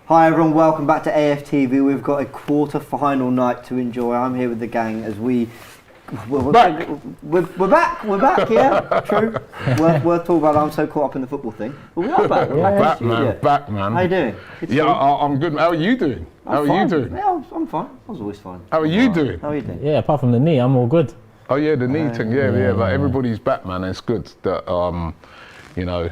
Hi everyone, welcome back to AFTV. We've got a quarter-final night to enjoy. I'm here with the gang as we're back, yeah, true. Worth talking about. I'm so caught up in the football thing, but we are back. Back, man. How you doing? I'm good. How are you doing? How are you doing? Yeah, I'm fine. I was always fine. How are you doing? How are you doing? Yeah, apart from the knee, I'm all good. Oh yeah, the knee thing. Yeah. Like everybody's back, man. It's good that you know,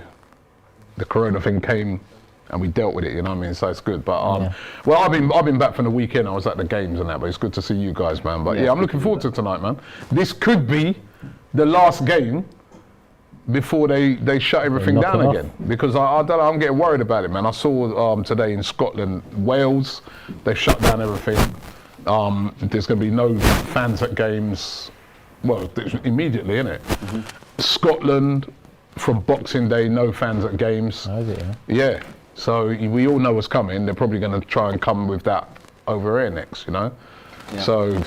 the corona thing came. And we dealt with it, you know what I mean? So it's good. But well, I've been back from the weekend. I was at the games and that, but it's good to see you guys, man. But yeah, I'm looking forward to tonight, man. This could be the last game before they shut everything down again. Because I don't know, I'm getting worried about it, man. I saw today in Scotland, Wales, they've shut down everything. There's going to be no fans at games. Well, immediately, innit? Mm-hmm. Scotland, from Boxing Day, no fans at games. Oh, is it, yeah. So we all know what's coming. They're probably going to try and come with that over here next, you know? Yeah. So...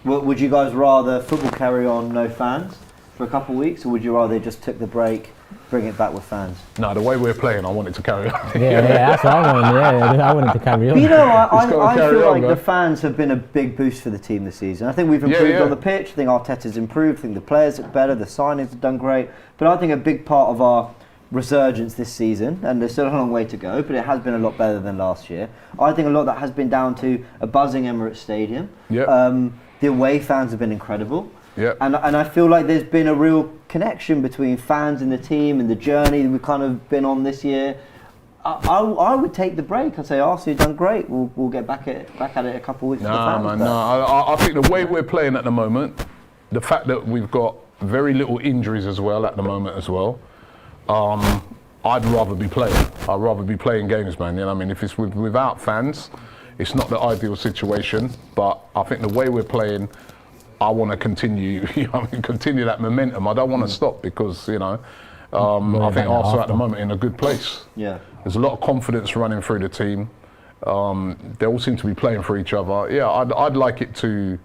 Well, would you guys rather football carry on, no fans, for a couple of weeks, or would you rather just took the break, bring it back with fans? No, the way we're playing, I want it to carry on. Yeah, that's what I want. Yeah, I want it to carry on. But you know, I feel like the fans have been a big boost for the team this season. I think we've improved on the pitch. I think Arteta's improved. I think the players look better. The signings have done great. But I think a big part of our resurgence this season, and there's still a long way to go, but it has been a lot better than last year. I think a lot of that has been down to a buzzing Emirates Stadium. Yep. The away fans have been incredible. Yep. And I feel like there's been a real connection between fans and the team and the journey that we've kind of been on this year. I would take the break. I'd say, Arsenal, you've done great. We'll get back at it a couple of weeks. I think the way we're playing at the moment, the fact that we've got very little injuries as well at the moment as well, I'd rather be playing. I'd rather be playing games, man. You know what I mean? If it's without fans, it's not the ideal situation. But I think the way we're playing, I want to continue. Continue that momentum. I don't want to stop because I think Arsenal at the moment in a good place. Yeah. There's a lot of confidence running through the team. They all seem to be playing for each other. Yeah, I'd like the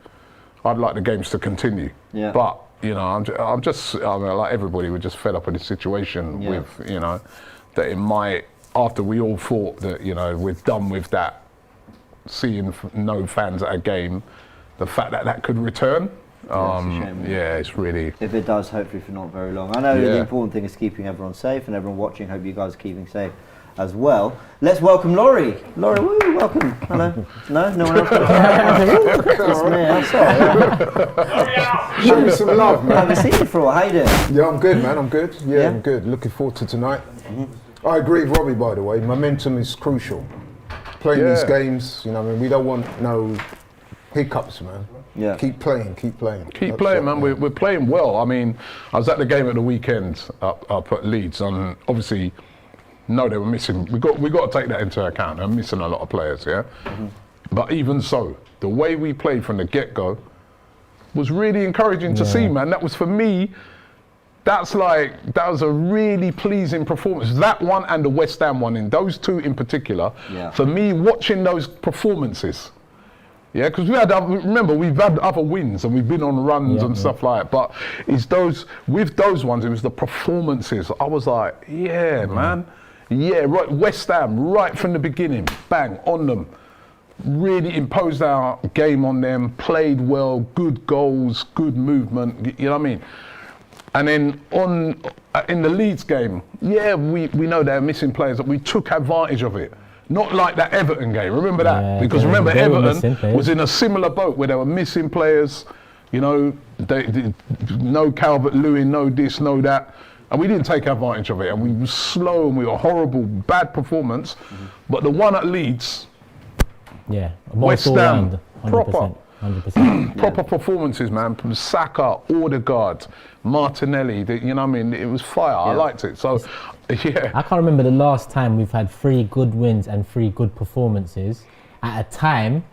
games to continue. Yeah. But I'm just like everybody, we're just fed up with the situation with, that it might, after we all thought that, we're done with that, seeing no fans at a game, the fact that could return, it's a shame, it's really... If it does, hopefully for not very long. I know the important thing is keeping everyone safe and everyone watching. Hope you guys are keeping safe as well. Let's welcome Laurie. Laurie, woo, welcome. Hello. No one else? That's me, I'm sorry. Show me some love, man. I haven't seen you for a while. How you doing? Yeah, I'm good, man. I'm good. Yeah, I'm good. Looking forward to tonight. Mm-hmm. I agree with Robbie, by the way. Momentum is crucial. Playing these games, we don't want no hiccups, man. Yeah. Keep playing. Keep playing, man. We're playing well. I mean, I was at the game at the weekend up at Leeds, and obviously, no, they were missing. We got to take that into account. They're missing a lot of players, yeah. Mm-hmm. But even so, the way we played from the get-go was really encouraging to see, man. That was, for me, that was a really pleasing performance. That one and the West Ham one, in those two in particular, for me, watching those performances. Yeah, because remember, we've had other wins and we've been on runs and stuff like that. But with those ones, it was the performances. I was like, man. Yeah, right. West Ham, right from the beginning, bang, on them. Really imposed our game on them, played well, good goals, good movement, you know what I mean? And then in the Leeds game, we know they're missing players, but we took advantage of it. Not like that Everton game, remember that? Yeah, because remember, Everton was in a similar boat where they were missing players, no Calvert-Lewin, no this, no that. And we didn't take advantage of it, and we were slow and we were horrible, bad performance. Mm-hmm. But the one at Leeds, West Ham, proper 100%. Proper performances, man. From Saka, Odegaard, Martinelli. You know what I mean? It was fire. I liked it. So, I can't remember the last time we've had 3 good wins and 3 good performances at a time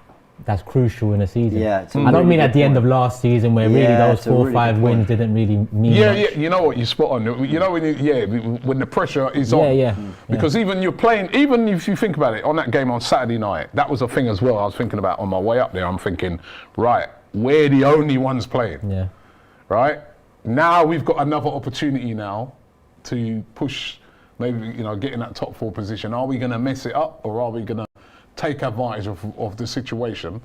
that's crucial in a season. Yeah, I don't mean at the end of last season where really those 4 or 5 wins didn't really mean much. You know what, you're spot on. You know when the pressure is on. Because even you're playing, even if you think about it, on that game on Saturday night, that was a thing as well I was thinking about on my way up there. I'm thinking, right, we're the only ones playing. Yeah. Right? Now we've got another opportunity now to push maybe, get in that top 4 position. Are we going to mess it up, or are we going to take advantage of the situation?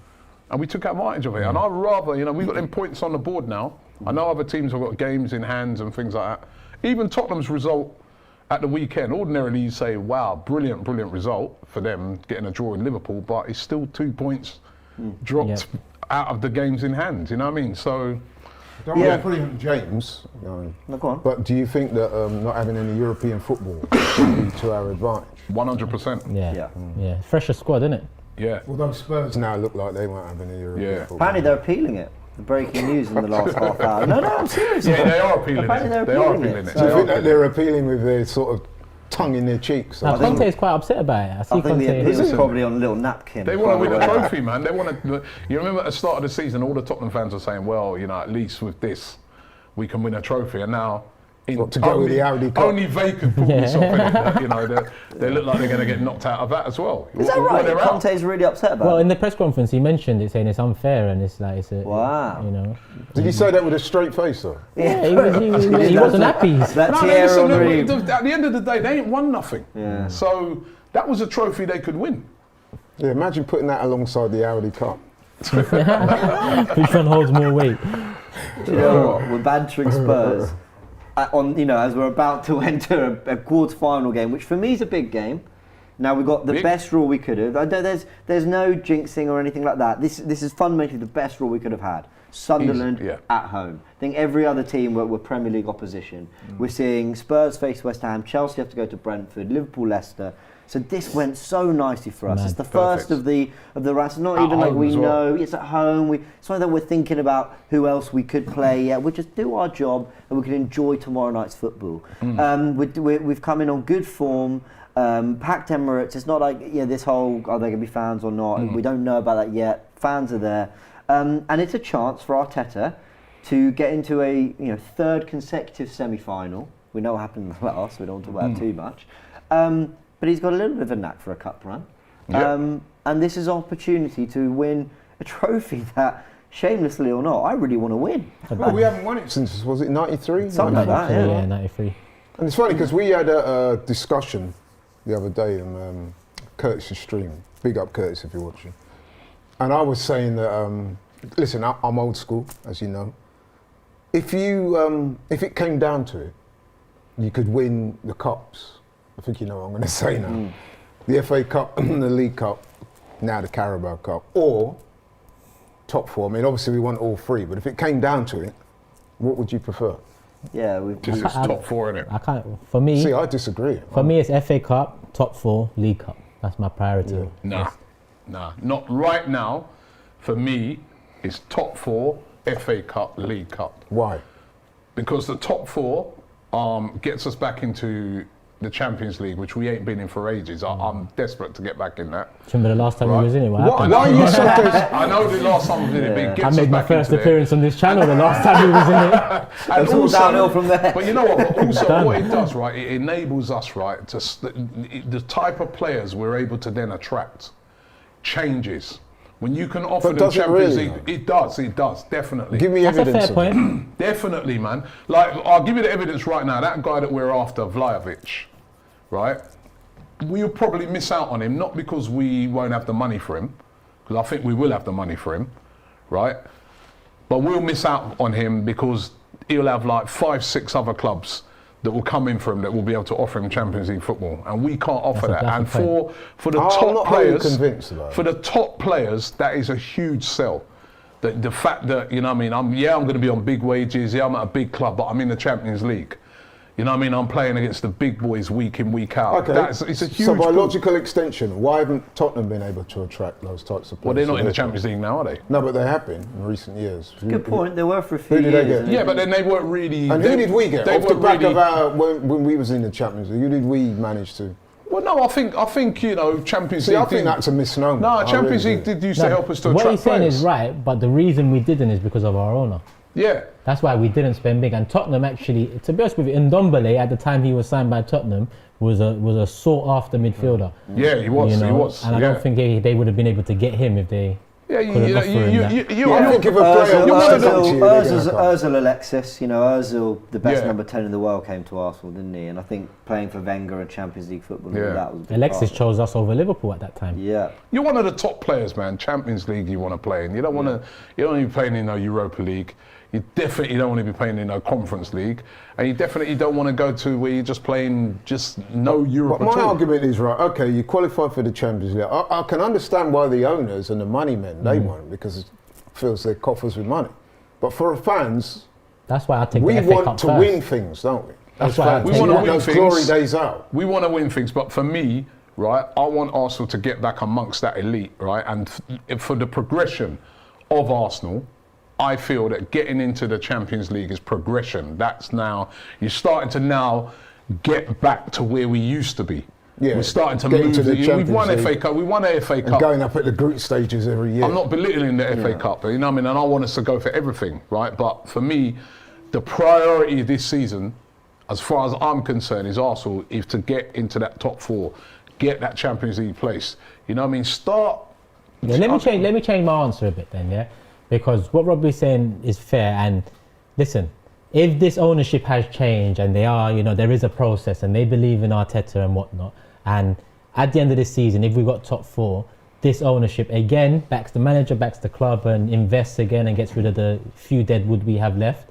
And we took advantage of it. And I'd rather, we've got them points on the board now. I know other teams have got games in hands and things like that. Even Tottenham's result at the weekend, ordinarily you say, wow, brilliant result for them getting a draw in Liverpool, but it's still 2 points dropped out of the games in hand, you know what I mean? So, don't want to put him James, No, go on. but do you think that not having any European football would be to our advantage? 100%. Yeah. Fresher squad, isn't it? Yeah. Although Spurs now look like they won't have any European football. Apparently they're appealing it. The breaking news in the last half hour. No, I'm serious. Yeah, they are appealing Apparently it. they're appealing it. Do you think that they're appealing with their sort of tongue in their cheeks? Now, Conte is quite upset about it. I think the appeal is probably on a little napkin. They want to win a trophy, man. They want to. You remember at the start of the season, all the Tottenham fans were saying, well, at least with this, we can win a trophy. And now, to go with the Audi Cup. Only they could pull this off, innit? They look like they're going to get knocked out of that as well. Is that right? Conte's really upset about it? Well, in the press conference, he mentioned it, saying it's unfair and it's like, wow. Did he say that with a straight face, though? Yeah, he wasn't happy. Listen, at the end of the day, they ain't won nothing. Yeah. So that was a trophy they could win. Yeah, imagine putting that alongside the Audi Cup. Which one holds more weight? You know what? We're bantering Spurs. As we're about to enter a quarter-final game, which for me is a big game. Now we've got the best draw we could have. There's no jinxing or anything like that. This is fundamentally the best draw we could have had. Sunderland at home. I think every other team were Premier League opposition. We're seeing Spurs face West Ham, Chelsea have to go to Brentford, Liverpool, Leicester. So this went so nicely for us. It's the first of the round. It's not even like we know. It's at home. It's not that we're thinking about who else we could play. Yeah, we'll just do our job and we can enjoy tomorrow night's football. We've come in on good form. Packed Emirates. It's not like this whole are they going to be fans or not. We don't know about that yet. Fans are there, and it's a chance for Arteta to get into a 3rd consecutive semi-final. We know what happened in the last. We don't want to talk about it too much. But he's got a little bit of a knack for a cup run. And this is an opportunity to win a trophy that, shamelessly or not, I really want to win. Well, we haven't won it since, was it 93? Something like that, yeah. 93. And it's funny because we had a discussion the other day in Curtis's stream. Big up Curtis if you're watching. And I was saying that, listen, I'm old school, as you know. If it came down to it, you could win the cups. I think you know what I'm going to say now. The FA Cup, the League Cup, now the Carabao Cup, or top 4. I mean, obviously we want all 3, but if it came down to it, what would you prefer? Yeah, it's top 4, innit? I can't. For me, see, I disagree. For me, it's FA Cup, top 4, League Cup. That's my priority. Yeah. Nah, not right now. For me, it's top 4, FA Cup, League Cup. Why? Because the top 4 gets us back into the Champions League, which we ain't been in for ages. I'm desperate to get back in that. Remember the last time we was in it? Why are you so I know the last time we was in it, but it gets I made my first appearance on this channel the last time we was in it. And it's all downhill from there. But you know what? But also, what it does, right? It enables us, right, to the type of players we're able to then attract changes. When you can offer them Champions League, it does, definitely. Give me evidence. That's a fair point. Definitely, man. Like, I'll give you the evidence right now. That guy that we're after, Vlahovic, right? We'll probably miss out on him, not because we won't have the money for him, because I think we will have the money for him, right? But we'll miss out on him because he'll have like 5, 6 other clubs that will come in for him that will be able to offer him Champions League football, and we can't offer that. And for the top players, that is a huge sell. The fact that I'm going to be on big wages. Yeah, I'm at a big club, but I'm in the Champions League. You know what I mean? I'm playing against the big boys week in, week out. Okay. It's a huge. So by logical extension, why haven't Tottenham been able to attract those types of players? Well, they're not in the Champions League now, are they? No, but they have been in recent years. Good point. They were for a few years. Who did they get? Yeah, but then they weren't really. And who did we get? Off the back of our when we was in the Champions League, who did we manage to? Well, no, I think Champions League. I think that's a misnomer. No, Champions League did used to help us to attract players. What he's saying is right, but the reason we didn't is because of our owner. Yeah. That's why we didn't spend big. And Tottenham actually, to be honest with you, Ndombele at the time he was signed by Tottenham was a sought after midfielder. Yeah, he was. You know? He was. And I don't think they would have been able to get him if they Yeah, I think if a player Ozil Alexis, Ozil, the best number 10 in the world, came to Arsenal, didn't he? And I think playing for Wenger and Champions League football, that was a big Alexis part. chose us over Liverpool at that time. Yeah. You're one of the top players, man. Champions League you want to play in. You don't want to. You don't want to be playing in no Europa League. You definitely don't want to be playing in no Conference League, and you definitely don't want to go to where you're just playing no Europe. But my argument is right. Okay, you qualify for the Champions League. I can understand why the owners and the money men they want, because it fills their coffers with money. But for fans, that's why I take we the FA want Cup to first. win things, don't we? That's why we want to win those things. glory days out. We want to win things, but for me, right, I want Arsenal to get back amongst that elite, right, and for the progression of Arsenal. I feel that getting into the Champions League is progression. That's now, you're starting to now get back to where we used to be. Yeah, we're starting to move. We've won League. FA Cup. We won a FA Cup. And going up at the group stages every year. I'm not belittling the FA Cup, you know what I mean? And I want us to go for everything, right? But for me, the priority this season, as far as I'm concerned, is Arsenal, is to get into that top 4, get that Champions League place. You know what I mean? Let me change my answer a bit then, yeah? Because what Robbie's saying is fair, and listen, if this ownership has changed and they are, there is a process and they believe in Arteta and whatnot, and at the end of this season, if we got top 4, this ownership again backs the manager, backs the club, and invests again and gets rid of the few dead wood we have left.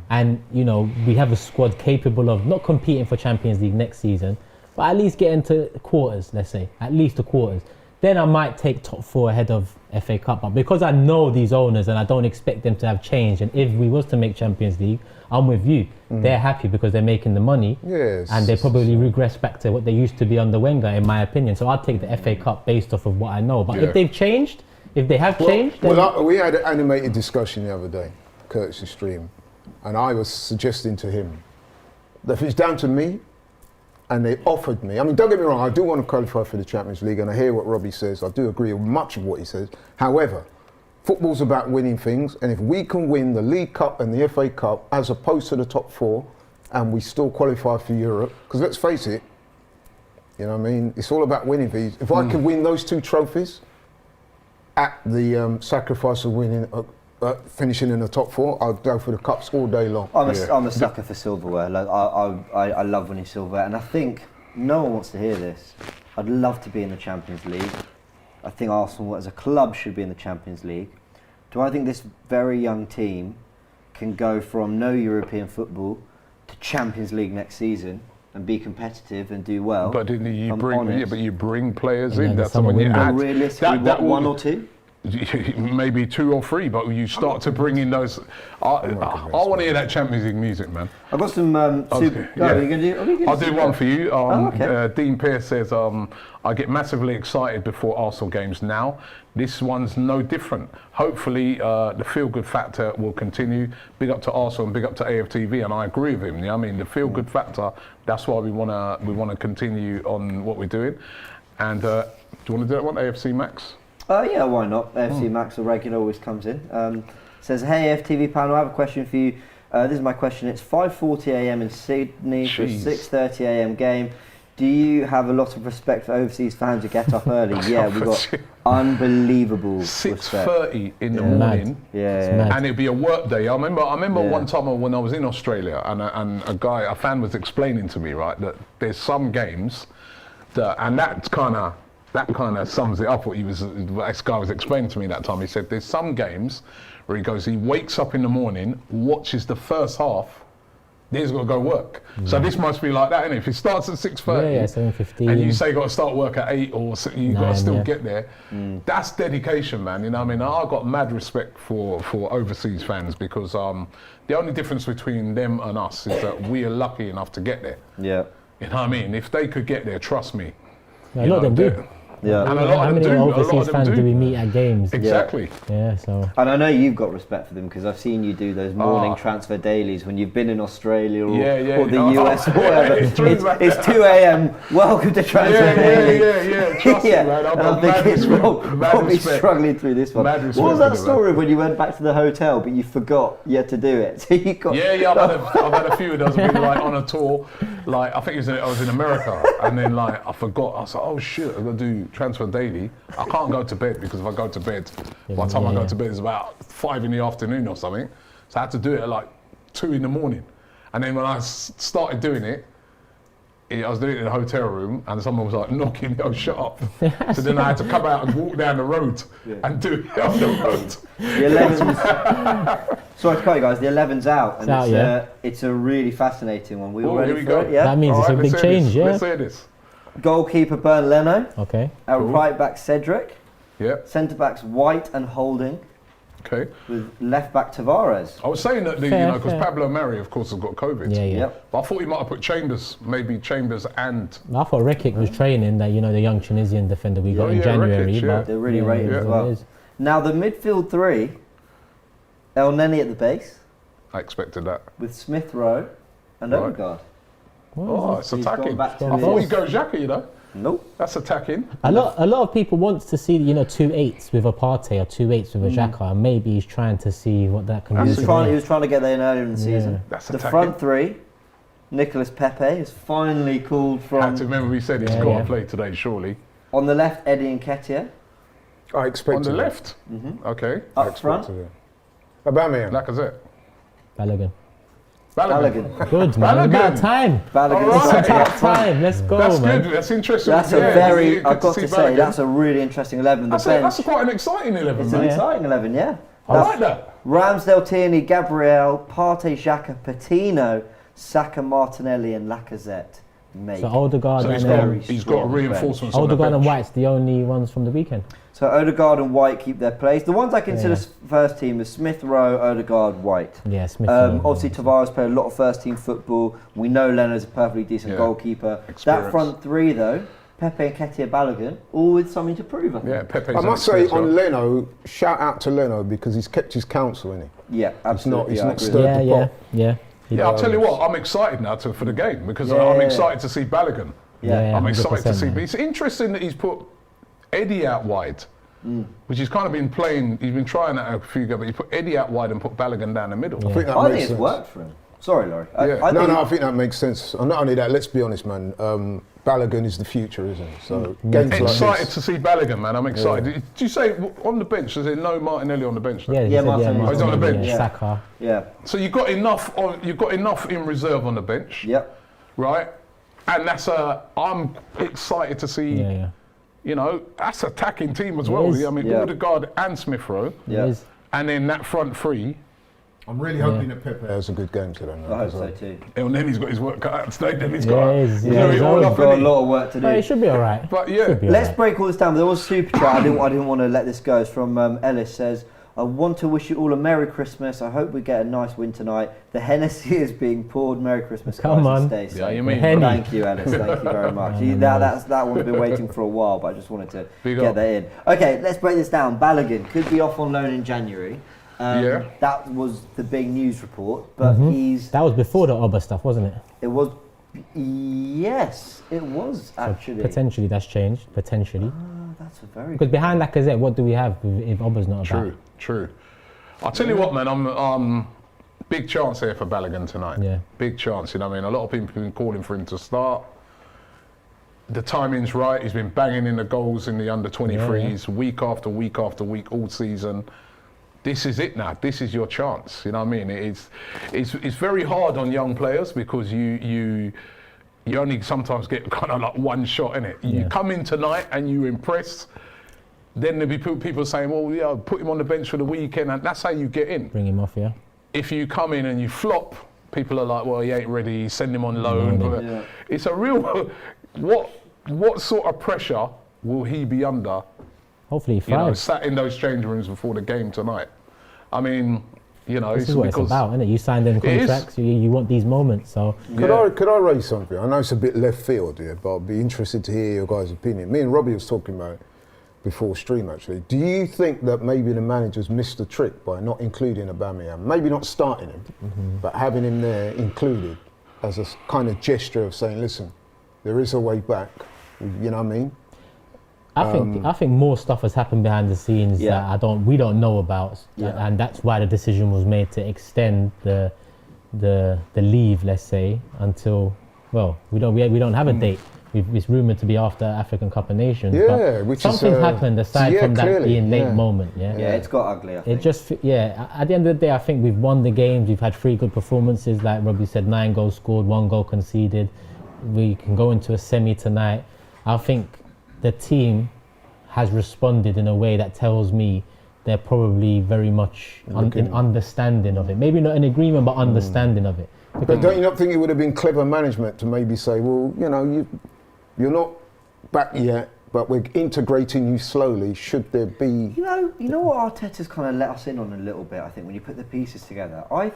And we have a squad capable of not competing for Champions League next season, but at least getting to quarters, let's say, at least the quarters. Then I might take top 4 ahead of FA Cup. But because I know these owners and I don't expect them to have changed, and if we was to make Champions League, I'm with you. They're happy because they're making the money. Yes. And they probably regress back to what they used to be under Wenger, in my opinion. So I'll take the FA Cup based off of what I know. But if they've changed, if they have changed... we had an animated discussion the other day, Curtis' stream, and I was suggesting to him that if it's down to me, and they offered me, don't get me wrong, I do want to qualify for the Champions League, and I hear what Robbie says, I do agree with much of what he says. However, football's about winning things, and if we can win the League Cup and the FA Cup as opposed to the top 4, and we still qualify for Europe, because let's face it, it's all about winning things. If I can win those 2 trophies at the sacrifice of winning, finishing in the top 4, I'll go for the cups all day long. I'm a sucker for silverware. Like I love winning silverware, and I think no one wants to hear this. I'd love to be in the Champions League. I think Arsenal as a club should be in the Champions League. Do I think this very young team can go from no European football to Champions League next season and be competitive and do well? But you bring players in. That's when you add. Realistically, one or 2? Maybe 2 or 3, but you start to bring in those. I want to hear that Champions League music, man. I've got some. Are you going to do? I'll do one for you. Dean Pierce says, I get massively excited before Arsenal games now. This one's no different. Hopefully, the feel-good factor will continue. Big up to Arsenal and big up to AFTV, and I agree with him. The feel-good factor. That's why we want to continue on what we're doing. And do you want to do that one, AFC Max? Yeah, why not? AFC Max, the regular, always comes in. Says, hey, FTV panel, I have a question for you. This is my question. It's 5:40 a.m. in Sydney for a 6:30 a.m. game. Do you have a lot of respect for overseas fans who get up early? Yeah, we've got unbelievable 6:30 in the morning. Yeah. And it'd be a work day. I remember one time when I was in Australia, and a fan was explaining to me, right, that there's some games and that kind of sums it up what this guy was explaining to me that time. He said there's some games where he wakes up in the morning, watches the first half, then he's got to go work. So this must be like that, isn't it? If it starts at 6:30, 7:15, and you say you got to start work at 8, or you got to still get there, that's dedication, man. I've got mad respect for overseas fans, because the only difference between them and us is that we are lucky enough to get there. Yeah. You know what I mean? If they could get there, trust me. A lot of them do. Yeah. And how many overseas fans do we meet at games? Exactly. Yeah, so. And I know you've got respect for them, because I've seen you do those morning transfer dailies when you've been in Australia or the US or whatever. It's 2 a.m. Welcome to transfer daily. Yeah. Trust me, man. I'm thinking, Robbie's struggling through this one. What was that story when you went back to the hotel but you forgot you had to do it? So you got. I've had a few of those. I've been on a tour. I think I was in America, and then I forgot. I was like, oh shit, I've got to do transfer daily, I can't go to bed because if I go to bed, by the time I go to bed, it's about 5 in the afternoon or something. So I had to do it at like 2 in the morning. And then when I started doing it, I was doing it in a hotel room and someone was like knocking, shut up. So then I had to come out and walk down the road and do it on the road. The 11's, sorry to cut you guys, the 11's out. And it's a really fascinating one. We were ready for it, yeah? That means it's a big change, yeah? Let's hear this. Goalkeeper Bernd Leno. Okay. At right back Cedric. Yeah. Centre backs White and Holding. Okay. With left back Tavares. I was saying that because Pierre-Emerick, of course, has got COVID. Yeah. But I thought he might have put Chambers and. I thought Rekic was training that, the young Tunisian defender we got in January. Rekic, they're really rated as well. Now the midfield three, El Neni at the base. I expected that. With Smith Rowe and Odegaard. It's attacking. I thought he'd go Xhaka, Nope. That's attacking. A lot of people want to see 2 8s with a Partey or 2 8s with a Xhaka, and maybe he's trying to see what that can do. He was trying to get there in earlier in the season. That's the front three, Nicolas Pepe is finally called from. Had to remember we said he's got to play today, surely. On the left, Eddie Nketiah. I expected. On the left. Okay. Up front. Aubameyang. Lacazette. Balogun. Good man. About time. Balogun. It's about time. Let's go, that's man. Good. That's interesting. That's I've got to say, that's a really interesting 11. That's quite an exciting 11. It's an exciting 11, yeah. I like that. Ramsdale, Tierney, Gabriel, Partey, Xhaka, Patino, Saka, Martinelli, and Lacazette. So Odegaard he's got reinforcements. Odegaard and White's the only ones from the weekend. So Odegaard and White keep their place. The ones I consider first team is Smith Rowe, Odegaard, White. Yeah, Smith Rowe. Obviously Tavares played a lot of first team football. We know Leno's a perfectly decent goalkeeper. Experience. That front three though, Pepe, Nketiah, Balogun, all with something to prove, I think. Yeah, Pepe's I must say on Leno, shout out to Leno because he's kept his counsel, isn't he? Yeah, absolutely. He's not stirred the pot. Yeah. I'll tell you what, I'm excited now for the game because I'm excited to see Balogun. Yeah, I'm excited to see. Man. But it's interesting that he's put Eddie out wide, which he's kind of been playing. He's been trying that a few games, but he put Eddie out wide and put Balogun down the middle. I think it's worked for him. Sorry, Laurie. I think that makes sense. And not only that, let's be honest, man. Balogun is the future, isn't he? So games excited like this. to see Balogun, man. I'm excited. Did you say on the bench? Is there no Martinelli on the bench? Yeah, Martinelli. He's on the bench. Saka. Yeah. So you've got enough in reserve on the bench. Yep. Right. And I'm excited to see. That's an attacking team as well. I mean, Odegaard and Smith Rowe. Yeah. And then that front three. I'm really hoping that Pepe has a good game today. I hope so too. And then he's got his work cut out today. Then he's He's got a lot of work to do. It should be all right. But let's break all this down. There was super chat. I didn't want to let this go. It's from Ellis. Says, I want to wish you all a Merry Christmas. I hope we get a nice win tonight. The Hennessy is being poured. Merry Christmas, Come guys. on. Stay safe. Yeah, you mean. Thank you, Ellis. Thank you very much. That one's been waiting for a while, but I just wanted to get that in. Okay, let's break this down. Balogun could be off on loan in January. That was the big news report, but That was before the Oba stuff, wasn't it? It was. Yes, it was actually. So potentially that's changed. Potentially. That's a very. Because behind Lacazette, what do we have if Oba's not about? True. I'll tell you what, man. I'm big chance here for Balogun tonight. Yeah. Big chance. A lot of people have been calling for him to start. The timing's right. He's been banging in the goals in the under 23s week after week after week all season. This is it now. This is your chance. You know what I mean? It's very hard on young players because you only sometimes get kind of like one shot in it. You come in tonight and you impress. Then there'll be people saying, well, put him on the bench for the weekend, and that's how you get in. Bring him off, yeah. If you come in and you flop, people are like, well, he ain't ready. Send him on loan. It's a real. What sort of pressure will he be under? Hopefully, sat in those change rooms before the game tonight. I mean, this is what it's about, isn't it? You signed them contracts, you want these moments. So could I raise something? I know it's a bit left field here, but I'd be interested to hear your guys' opinion. Me and Robbie was talking about it before stream actually. Do you think that maybe the managers missed the trick by not including Aubameyang? Maybe not starting him, but having him there included as a kind of gesture of saying, listen, there is a way back. You know what I mean? I think more stuff has happened behind the scenes that we don't know about, and that's why the decision was made to extend the leave, let's say, until we don't have a date. it's rumoured to be after African Cup of Nations. Yeah, but which something is, happened aside from that being late moment. Yeah, it's got ugly. I think. It just at the end of the day, I think we've won the games. We've had 3 good performances, like Robbie said, 9 goals scored, 1 goal conceded. We can go into a semi tonight. I think the team has responded in a way that tells me they're probably very much in understanding of it. Maybe not in agreement, but understanding of it. But don't you not think it would have been clever management to maybe say, well, you know, you're not back yet, but we're integrating you slowly. Should there be... You know what Arteta's kind of let us in on a little bit, I think, when you put the pieces together. I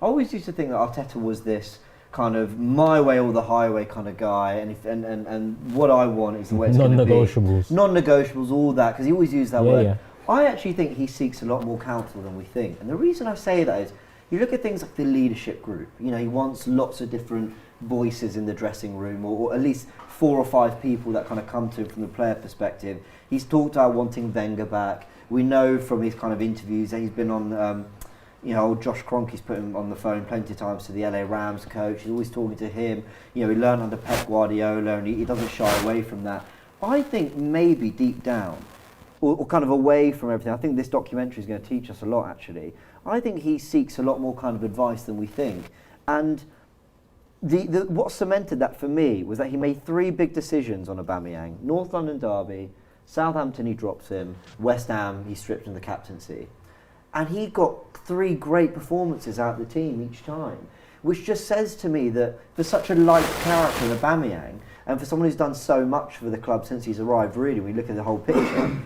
always used to think that Arteta was this kind of my way or the highway kind of guy, and what I want is the way it's going to be. Non-negotiables, all that, because he always used that word. Yeah. I actually think he seeks a lot more counsel than we think. And the reason I say that is, you look at things like the leadership group, you know, he wants lots of different voices in the dressing room, or at least 4 or 5 people that kind of come to him from the player perspective. He's talked about wanting Wenger back. We know from his kind of interviews that he's been on, old Josh Kroenke's put him on the phone plenty of times to the LA Rams coach. He's always talking to him. You know, he learned under Pep Guardiola, and he doesn't shy away from that. I think maybe deep down, or kind of away from everything, I think this documentary is going to teach us a lot, actually. I think he seeks a lot more kind of advice than we think. And what cemented that for me was that he made 3 big decisions on Aubameyang. North London derby, Southampton he drops him, West Ham he stripped him the captaincy. And he got 3 great performances out of the team each time, which just says to me that for such a light character in Aubameyang, and for someone who's done so much for the club since he's arrived, really, when you look at the whole picture,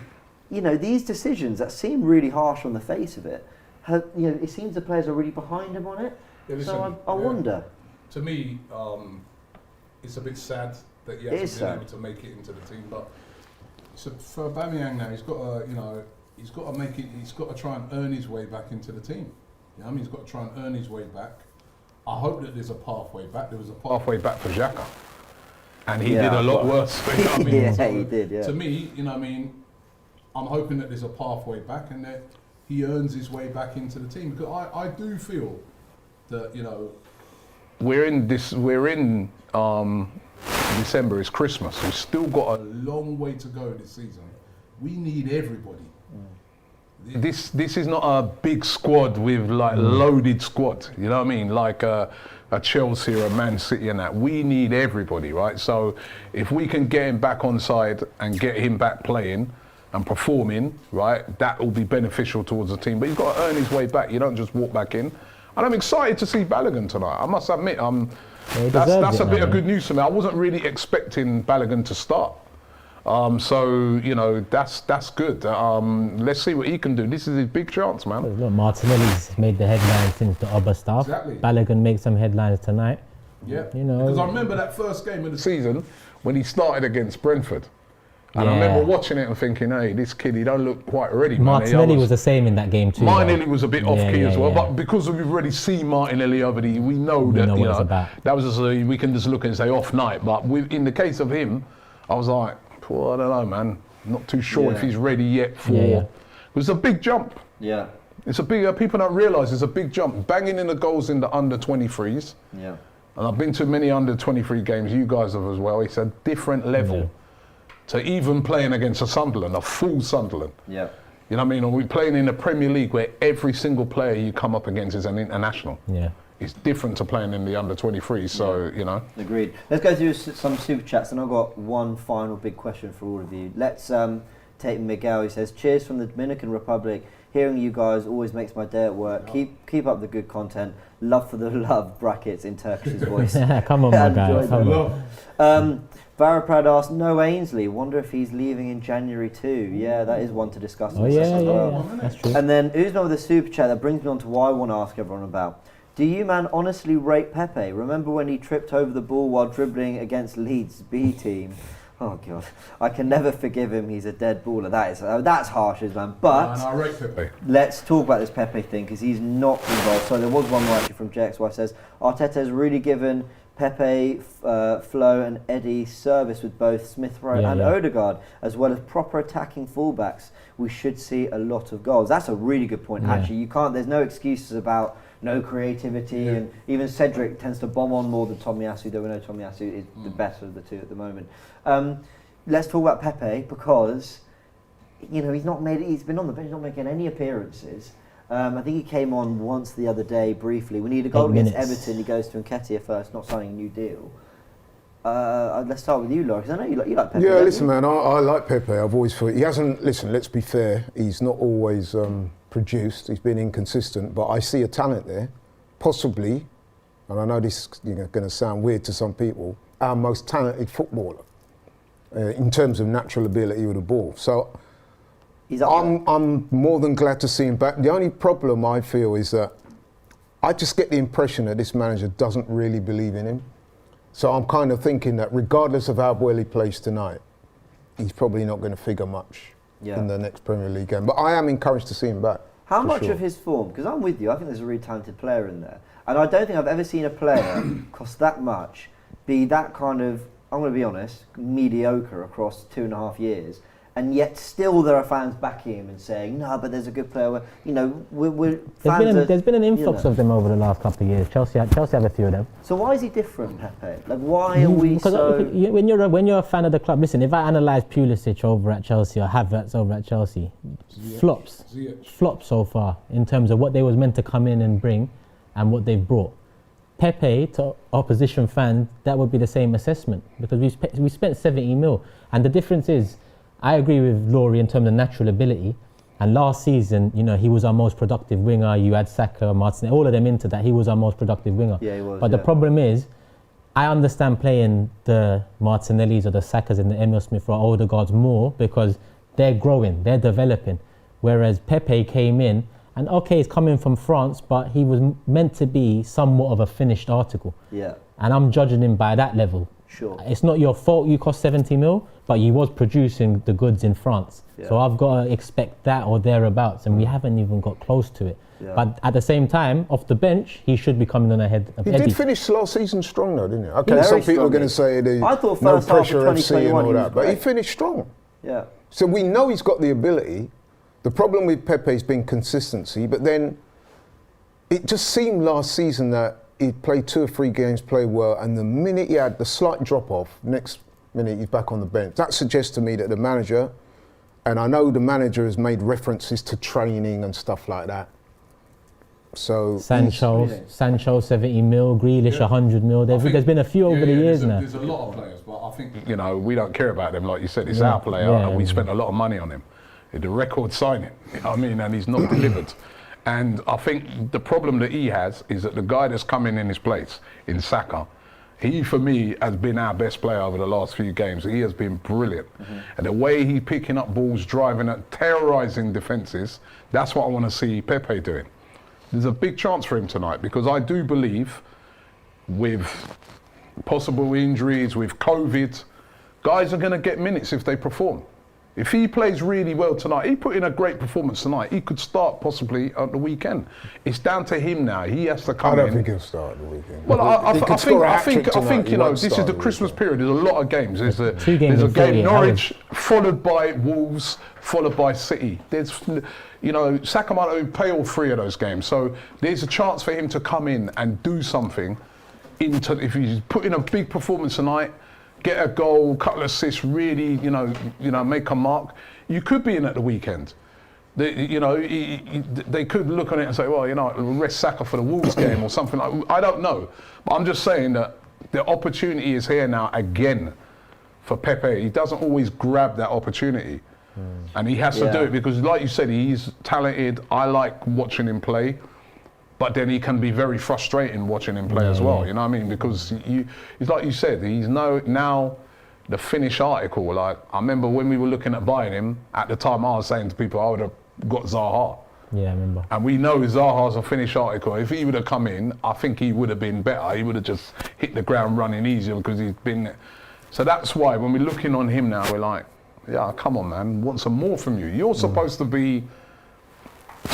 you know, these decisions that seem really harsh on the face of it, it seems the players are really behind him on it. Yeah, listen, so I wonder. To me, it's a bit sad that he hasn't been able to make it into the team. But for Aubameyang now, he's got to, he's got to make it. He's got to try and earn his way back into the team. You know what I mean? He's got to try and earn his way back. I hope that there's a pathway back. There was a pathway back for Xhaka, and he did a lot worse. You know what I mean? Yeah, he did. Yeah. To me, you know what I mean, I'm hoping that there's a pathway back and that he earns his way back into the team, because I do feel that, you know, we're in December, it's Christmas. We've still got a long way to go this season. We need everybody. This is not a big squad with like loaded squad, you know what I mean? Like a Chelsea or a Man City and that. We need everybody, right? So if we can get him back on side and get him back playing and performing, right, that will be beneficial towards the team. But he's got to earn his way back. You don't just walk back in. And I'm excited to see Balogun tonight. I must admit, that's a bit of good news to me. I wasn't really expecting Balogun to start. So, you know, that's good. Let's see what he can do. This is his big chance, man. Look, Martinelli's made the headlines since the Oba stuff. Exactly. Balogun makes some headlines tonight. Yeah, you know. Because I remember that first game of the season when he started against Brentford. And I remember watching it and thinking, hey, this kid, he don't look quite ready. Martinelli was the same in that game too. Martinelli was a bit off-key as well, but because we've already seen Martinelli over the, we know that, you know, that was just we can just look and say off night. But in the case of him, I was like, well, I don't know, man. Not too sure if he's ready yet for. It was a big jump. Yeah. It's a big. People don't realise it's a big jump. Banging in the goals in the under 23s. Yeah. And I've been to many under 23 games. You guys have as well. It's a different level. Yeah. To even playing against a Sunderland, a full Sunderland. Yeah. You know what I mean? Or we're playing in the Premier League where every single player you come up against is an international. Yeah. It's different to playing in the under 23s, so, you know. Agreed. Let's go through some super chats, and I've got one final big question for all of you. Let's take Miguel. He says, cheers from the Dominican Republic. Hearing you guys always makes my day at work. Keep up the good content. Love for the love, brackets in Turkish's voice. Come on, my guy. Come on. Varaprad asked, no Ainsley, wonder if he's leaving in January too. Yeah, that is one to discuss. That's true. And then Uzma with a super chat that brings me on to what I want to ask everyone about. Do you, man, honestly rate Pepe? Remember when he tripped over the ball while dribbling against Leeds' B team? Oh, God. I can never forgive him. He's a dead baller. That's harsh, man. But I rate Pepe. Let's talk about this Pepe thing, because he's not involved. So there was one more actually from JXY says, Arteta has really given Pepe, Flo and Eddie service with both Smith Rowe and Odegaard, as well as proper attacking fullbacks. We should see a lot of goals. That's a really good point, actually. There's no excuses about no creativity, and even Cedric tends to bomb on more than Tomiyasu, though we know Tomiyasu is the better of the two at the moment. Let's talk about Pepe, because he's been on the bench, not making any appearances. I think he came on once the other day briefly. We need a goal against Everton. He goes to Nketiah first, not signing a new deal. Let's start with you, Laura, because I know you like Pepe. Yeah, listen, man, I like Pepe. I've always thought he hasn't. Listen, let's be fair. He's not always produced. He's been inconsistent, but I see a talent there, possibly. And I know this is going to sound weird to some people. Our most talented footballer in terms of natural ability with the ball. So I'm more than glad to see him back. The only problem I feel is that I just get the impression that this manager doesn't really believe in him. So I'm kind of thinking that regardless of how well he plays tonight, he's probably not going to figure much in the next Premier League game. But I am encouraged to see him back. How much of his form? Because I'm with you. I think there's a really talented player in there. And I don't think I've ever seen a player cost that much, be that kind of, I'm going to be honest, mediocre across 2.5 years. And yet still there are fans backing him and saying, no, but there's a good player. There's been an influx of them over the last couple of years. Chelsea have a few of them. So why is he different, Pepe? Like, why are we so... When you're a fan of the club, listen, if I analyse Pulisic over at Chelsea or Havertz over at Chelsea, flops so far in terms of what they was meant to come in and bring and what they've brought. Pepe, to opposition fans, that would be the same assessment, because we spent 70 mil. And the difference is, I agree with Laurie in terms of natural ability, and last season, he was our most productive winger. You had Saka, Martinelli, all of them into that. He was our most productive winger. Yeah, he was. But the problem is, I understand playing the Martinellis or the Sakas and the Emil Smith or Odegaards more because they're growing, they're developing. Whereas Pepe came in, and he's coming from France, but he was meant to be somewhat of a finished article. Yeah. And I'm judging him by that level. Sure. It's not your fault you cost 70 mil, but you was producing the goods in France. Yeah. So I've got to expect that or thereabouts, and we haven't even got close to it. Yeah. But at the same time, off the bench, he should be coming on ahead of Eddie. He did finish last season strong though, didn't he? Okay, some people are going to say I thought first half of 2021 and all that, but he finished strong. Yeah. So we know he's got the ability. The problem with Pepe's been consistency, but then it just seemed last season that he played 2 or 3 games, played well, and the minute he had the slight drop-off, next minute he's back on the bench. That suggests to me that the manager, and I know the manager has made references to training and stuff like that. So Sancho 70 mil, Grealish 100 mil. There's been a few over the years now. There's a lot of players, but I think we don't care about them. Like you said, it's our player, and we spent a lot of money on him. The record signing, and he's not delivered. And I think the problem that he has is that the guy that's coming in his place, in Saka, he, for me, has been our best player over the last few games. He has been brilliant. Mm-hmm. And the way he's picking up balls, driving it, terrorising defences, that's what I want to see Pepe doing. There's a big chance for him tonight, because I do believe with possible injuries, with COVID, guys are going to get minutes if they perform. If he plays really well tonight, he put in a great performance tonight, he could start possibly at the weekend. It's down to him now. He has to come in. I don't think he'll start at the weekend. Well, I think this is the Christmas period. There's a lot of games. There's a game Norwich, followed by Wolves, followed by City. There's, Saka might play all 3 of those games. So there's a chance for him to come in and do something. If he's put in a big performance tonight, get a goal, couple of assists, really, make a mark. You could be in at the weekend. They could look on it and say, well, rest Saka for the Wolves game or something like that. I don't know. But I'm just saying that the opportunity is here now again for Pepe. He doesn't always grab that opportunity. And he has to do it because, like you said, he's talented. I like watching him play. But then he can be very frustrating watching him play as well, you know what I mean? Because it's like you said, he's now the finished article. Like, I remember when we were looking at buying him, at the time I was saying to people, I would have got Zaha. Yeah, I remember. And we know Zaha's a finished article. If he would have come in, I think he would have been better. He would have just hit the ground running easier because he's been... So that's why when we're looking on him now, we're like, yeah, come on, man, want some more from you. You're supposed to be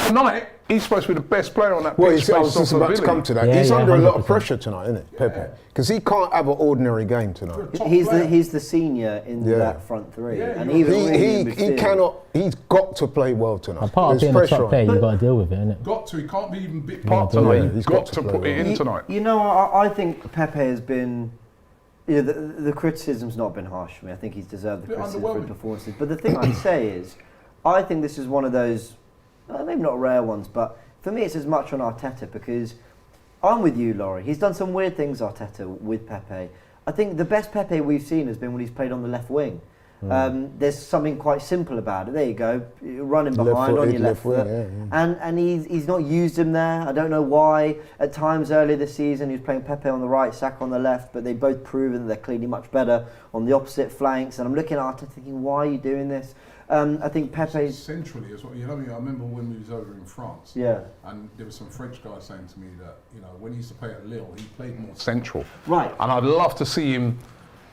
Tonight, he's supposed to be the best player on that pitch. Well, I was just about to come to that. He's under 100%. A lot of pressure tonight, isn't it, Pepe? Because he can't have an ordinary game tonight. He's the senior in that front three, and even he cannot. He's got to play well tonight. A part of being a top player, you've got to deal with it, innit? Got to. He can't be even bit part tonight. He's got to put it in tonight. You know, I think Pepe has been. The criticism's not been harsh for me. I think he's deserved the criticism for his performances. But the thing I'd say is, I think this is one of those. Maybe not rare ones, but for me it's as much on Arteta because I'm with you, Laurie. He's done some weird things, Arteta, with Pepe. I think the best Pepe we've seen has been when he's played on the left wing. There's something quite simple about it. There you go, running behind on your left foot. And he's not used him there. I don't know why. At times earlier this season he was playing Pepe on the right, Saka on the left, but they've both proven that they're clearly much better on the opposite flanks. And I'm looking at Arteta thinking, why are you doing this? I think Pepe's centrally as well. You know, I remember when we was over in France. Yeah. And there was some French guy saying to me that when he used to play at Lille, he played more central. Right. And I'd love to see him,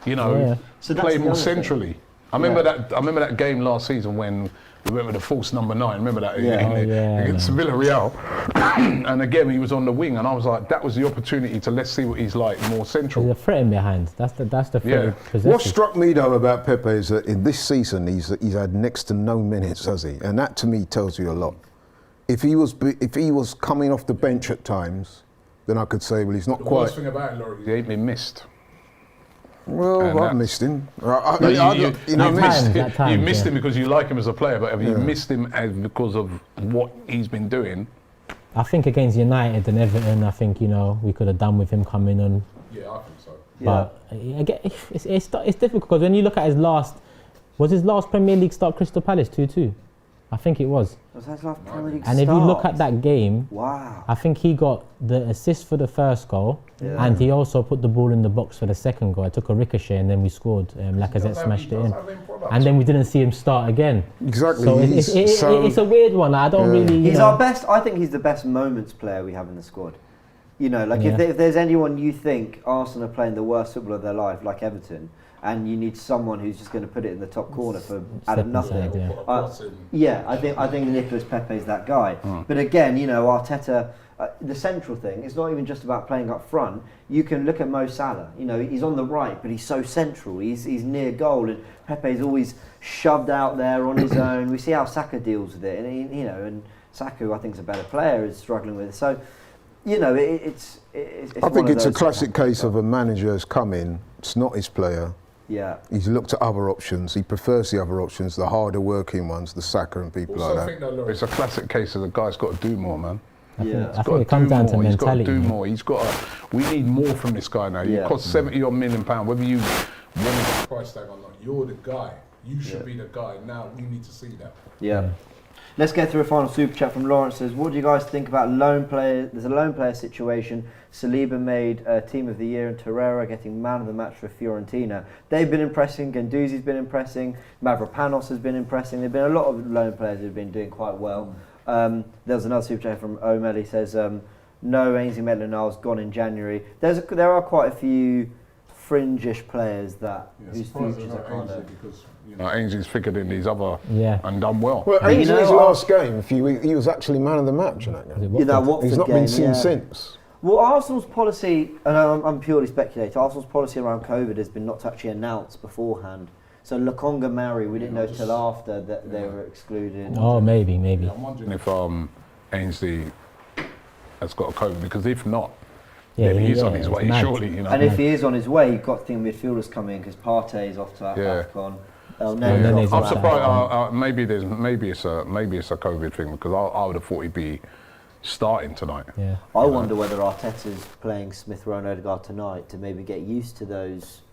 play more centrally. I remember that game last season when we went with the false number 9. Remember that against Villarreal, and again he was on the wing, and I was like, that was the opportunity to let's see what he's like more central. There's a threat in behind. That's the threat. What struck me though about Pepe is that in this season he's had next to no minutes, has he? And that to me tells you a lot. If he was coming off the bench at times, then I could say, well, he's not quite. The worst thing about him, Laurie, he ain't been missed. Well, I've missed him. You missed him because you like him as a player, but have you missed him because of what he's been doing? I think against United and Everton, I think we could have done with him coming on. Yeah, I think so. But it's difficult because when you look at his last Premier League start, Crystal Palace 2-2. I think it was. Was that his last Premier League And if you look at that game, wow. I think he got the assist for the first goal, and he also put the ball in the box for the second goal. I took a ricochet and then we scored. Lacazette smashed it in, and then we didn't see him start again. Exactly. So it's a weird one. I don't really. He's our best. I think he's the best moments player we have in the squad. If there's anyone you think Arsenal are playing the worst football of their life, like Everton, and you need someone who's just going to put it in the top corner out of nothing. I think Nicolas Pepe is that guy. But again, Arteta, the central thing, it's not even just about playing up front. You can look at Mo Salah. He's on the right, but he's so central. He's near goal, and Pepe's always shoved out there on his own. We see how Saka deals with it, and Saka, who I think is a better player, is struggling with it. So, it's I think it's a classic case of a manager has come in. It's not his player. Yeah. He's looked at other options. He prefers the other options, the harder working ones, the Saka and people like that. I think that, Laurie, it's a classic case of the guy's got to do more, man. I think it comes down to mentality. He's got to do more. We need more from this guy now. You cost £70 million, whether you want the price tag or not. You're the guy. You should be the guy. Now we need to see that. Yeah. Let's get through a final super chat from Lawrence. Says, what do you guys think about loan players? There's a loan player situation. Saliba made Team of the Year and Torreira getting Man of the Match for Fiorentina. They've been impressing. Guendouzi's been impressing. Mavropanos has been impressing. There've been a lot of loan players who've been doing quite well. There's another super chat from Omel. He says, no, Ainsley Maitland-Niles gone in January. There are quite a few fringe-ish players whose futures are kind of... Ainsley's figured in these other and done well. Well, Ainsley's last game, he was actually man of the match in that game. He's not been seen since. Well, Arsenal's policy, and I'm purely speculating, Arsenal's policy around COVID has been not to actually announce beforehand. So Lokonga Mari, we didn't know till after that they were excluded. Oh, maybe. I'm wondering if Ainsley has got a COVID, because if not, he's on his way, surely. And if he is on his way, you've got to think midfielders come in, because Partey's off to AFCON. I'm surprised. Maybe it's a COVID thing, because I would have thought he'd be starting tonight. Yeah. I wonder whether Arteta's playing Smith Rowe and Odegaard tonight to maybe get used to those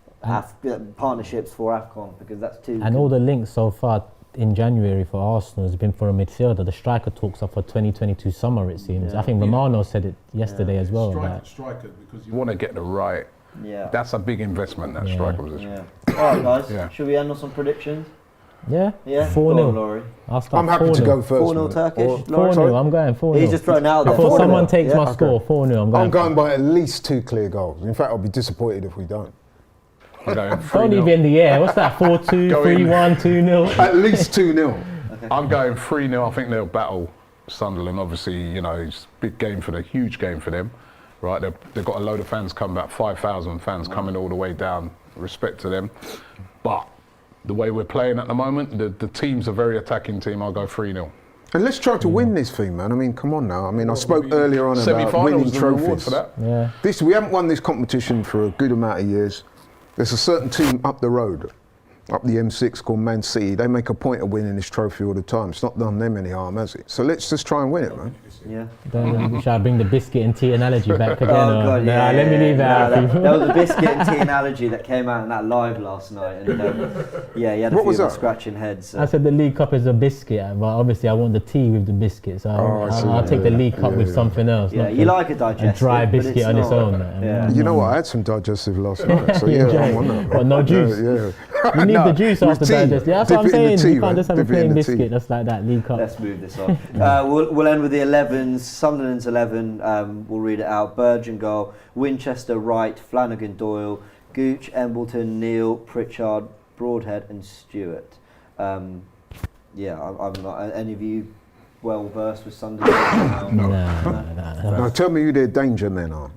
partnerships for AFCON, because that's too. And all the links so far in January for Arsenal has been for a midfielder. The striker talks are for 2022 summer, it seems. I think Romano said it yesterday as well. Striker, because you want to get the right. Yeah. That's a big investment, that striker position. Yeah. All right, guys. Should we end on some predictions? Yeah. 4-0. I'm happy to go first. 4-0 Turkish. 4-0. I'm going 4-0. He's just thrown out there. Before someone takes my score, 4-0. I'm going by at least 2 clear goals. In fact, I'll be disappointed if we don't. Don't leave it in the air. What's that? 4-2, 3-1, 2-0. At least 2-0. I'm going 3-0. I think they'll battle Sunderland, obviously, you know, it's a big game for them, huge game for them, right? They've got a load of fans coming, about 5,000 fans coming all the way down. Respect to them, but the way we're playing at the moment, the team's a very attacking team. I'll go 3-0. And let's try to win this thing, man. I mean, come on now. I mean, I spoke earlier on about winning trophies. For that. Yeah. We haven't won this competition for a good amount of years. There's a certain team up the road, up the M6 called Man City. They make a point of winning this trophy all the time. It's not done them any harm, has it? So let's just try and win it, man. Yeah. Shall I bring the biscuit and tea analogy back again? Oh God, yeah. Let me leave that. That was the biscuit and tea analogy that came out in that live last night. And yeah, you had a few of us scratching heads. I said the League Cup is a biscuit, but obviously I want the tea with the biscuit, so I'll take the League Cup with something else. Yeah, you like a digestive. A dry biscuit on its own. Yeah. You know what? I had some digestive last night, so yeah, I'm on that. But no juice. Yeah. You need the juice after digestive. Yeah, that's what I'm saying. Tea, you can't just have a plain biscuit. That's like that League Cup. Let's move this on. We'll end with the 11s. Sunderland's 11. We'll read it out. Burge goal. Winchester, Wright, Flanagan, Doyle, Gooch, Embleton, Neal, Pritchard, Broadhead, and Stewart. I'm not. Any of you well versed with Sunderland? No. Now tell me who their danger men are.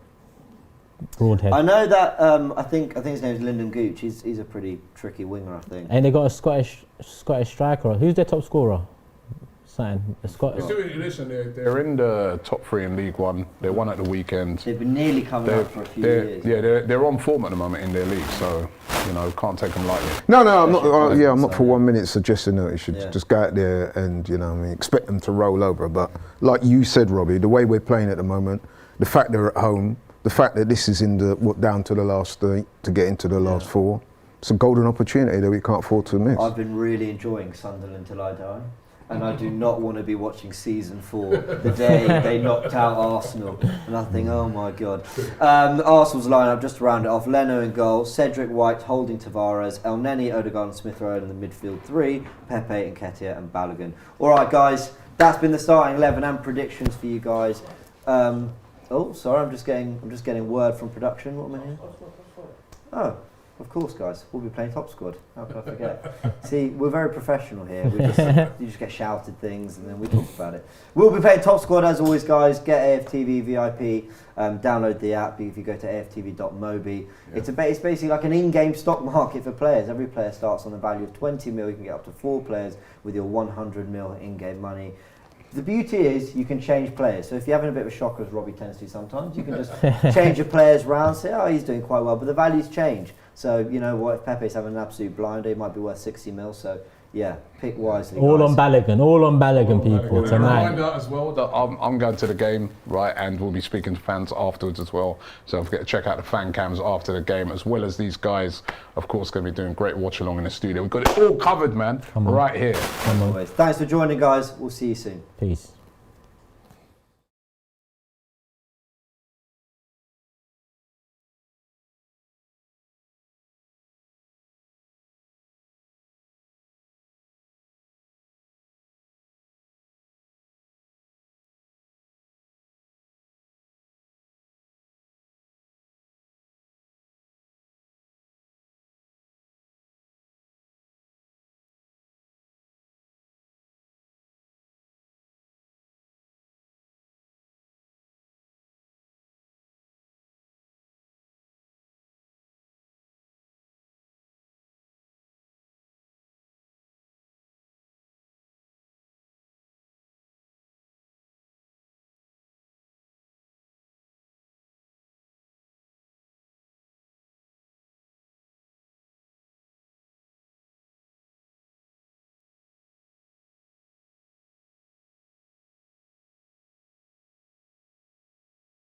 Broadhead. I know that. I think his name is Lyndon Gooch. He's a pretty tricky winger, I think. And they got a Scottish striker. Who's their top scorer? Listen, they're in the top 3 in League One. They won at the weekend. They've been nearly coming up for a few years. Yeah, they're on form at the moment in their league, so you know, can't take them lightly. No, I'm not. I'm not for 1 minute suggesting that you should just go out there and expect them to roll over. But like you said, Robbie, the way we're playing at the moment, the fact they're at home, the fact that this is down to the last 3 to get into the last 4, it's a golden opportunity that we can't afford to miss. I've been really enjoying Sunderland till I die. And I do not want to be watching season 4 the day they knocked out Arsenal. And I think, oh my God. Arsenal's lineup, just to round it off: Leno in goal, Cedric White holding Tavares, El Neni, Odegaard and Smith Rowe in the midfield 3, Pepe, Nketiah and Balogun. All right, guys, that's been the starting 11 and predictions for you guys. Sorry, I'm just getting word from production. What am I here? Oh. Of course, guys. We'll be playing Top Squad. How could I forget? See, we're very professional here. You just get shouted things and then we talk about it. We'll be playing Top Squad as always, guys. Get AFTV VIP. Download the app if you go to aftv.mobi. Yeah. It's basically like an in-game stock market for players. Every player starts on the value of 20 mil. You can get up to 4 players with your 100 mil in-game money. The beauty is you can change players. So if you're having a bit of a shock, as Robbie tends to sometimes, you can just change your players around, say, oh, he's doing quite well, but the values change. So, you know what, if Pepe's having an absolute blinder, he might be worth 60 mil. So, yeah, pick wisely. All on Balogun, people, tonight. Reminder as well that I'm going to the game, right, and we'll be speaking to fans afterwards as well. So don't forget to check out the fan cams after the game, as well as these guys, of course, going to be doing great watch along in the studio. We've got it all covered, man, right here. Thanks for joining, guys. We'll see you soon. Peace.